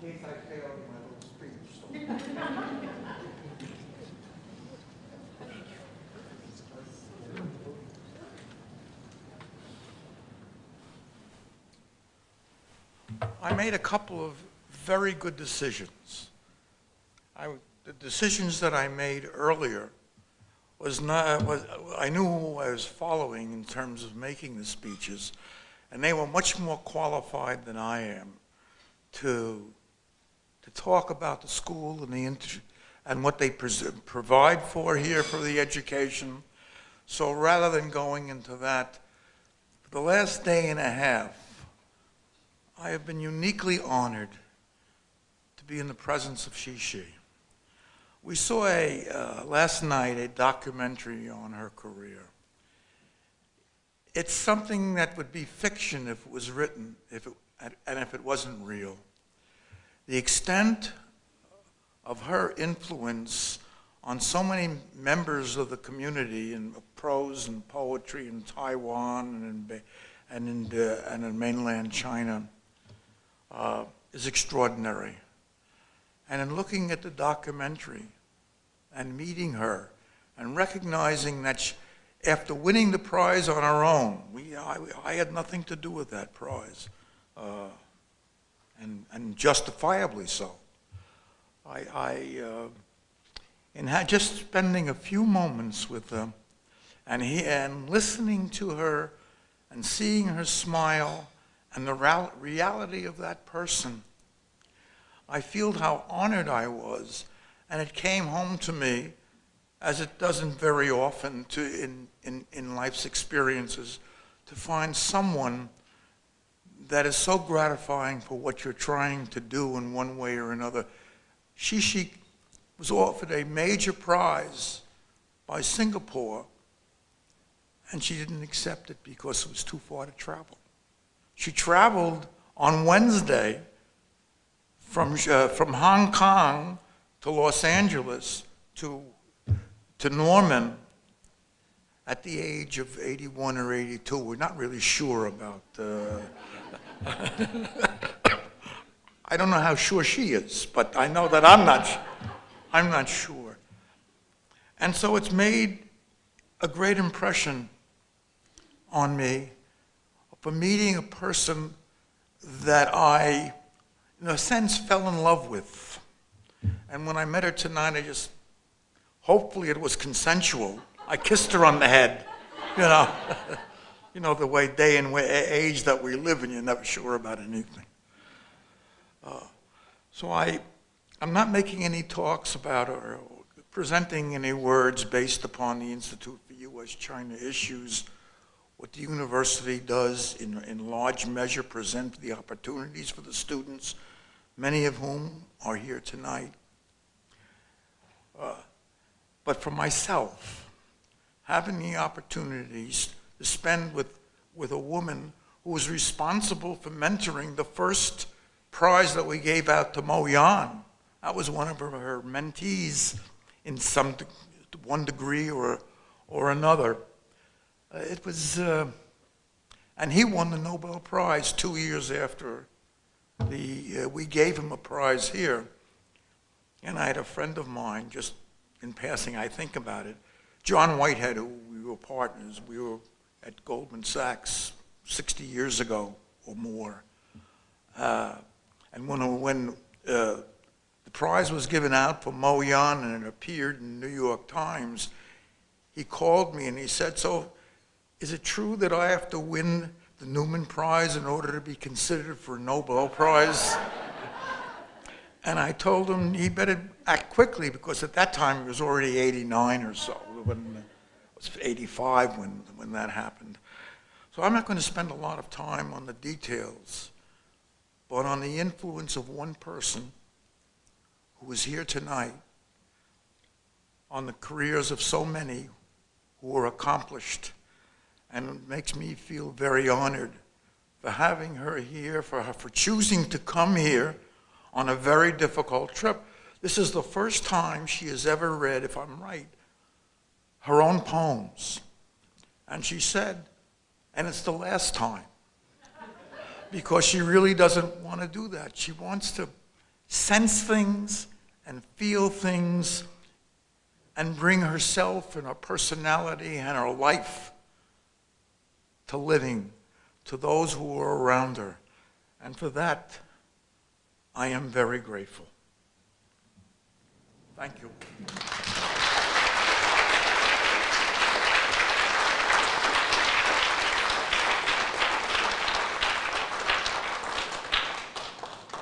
case I failed in my little speech. So. I made a couple of very good decisions. The decisions that I made earlier I knew who I was following in terms of making the speeches, and they were much more qualified than I am to talk about the school and what they provide for here for the education. So rather than going into that, for the last day and a half, I have been uniquely honored to be in the presence of Shishi. We saw last night a documentary on her career. It's something that would be fiction if it was written, and if it wasn't real. The extent of her influence on so many members of the community in prose and poetry in Taiwan and in mainland China is extraordinary. And in looking at the documentary and meeting her and recognizing that after winning the prize on our own, I had nothing to do with that prize, and justifiably so. Just spending a few moments with them and listening to her and seeing her smile and the reality of that person, I feel how honored I was, and it came home to me, as it doesn't very often in life's experiences, to find someone that is so gratifying for what you're trying to do in one way or another. Shishi was offered a major prize by Singapore, and she didn't accept it because it was too far to travel. She traveled on Wednesday from Hong Kong to Los Angeles to Norman at the age of 81 or 82. We're not really sure about. I don't know how sure she is, but I know that I'm not sure. And so it's made a great impression on me for meeting a person that I, in a sense, fell in love with. And when I met her tonight, hopefully it was consensual. I kissed her on the head, you know, the day and age that we live in, you're never sure about anything. So I'm not making any talks about or presenting any words based upon the Institute for U.S.-China Issues. What the university does in large measure present the opportunities for the students, many of whom are here tonight. But for myself, having the opportunities to spend with a woman who was responsible for mentoring the first prize that we gave out to Mo Yan. That was one of her mentees in one degree or another. It was, and he won the Nobel Prize 2 years after we gave him a prize here. And I had a friend of mine, just in passing, I think about it, John Whitehead, who we were partners. We were at Goldman Sachs 60 years ago or more. And when the prize was given out for Mo Yan and it appeared in the New York Times, he called me and he said, "So is it true that I have to win the Newman Prize in order to be considered for a Nobel Prize?" And I told him he better act quickly, because at that time he was already 89 or so. It was 85 when that happened. So I'm not going to spend a lot of time on the details, but on the influence of one person who is here tonight, on the careers of so many who are accomplished. And it makes me feel very honored for having her here, for choosing to come here on a very difficult trip. This is the first time she has ever read, if I'm right, her own poems. And she said, and it's the last time, because she really doesn't want to do that. She wants to sense things and feel things and bring herself and her personality and her life to living to those who were around her. And for that, I am very grateful. Thank you.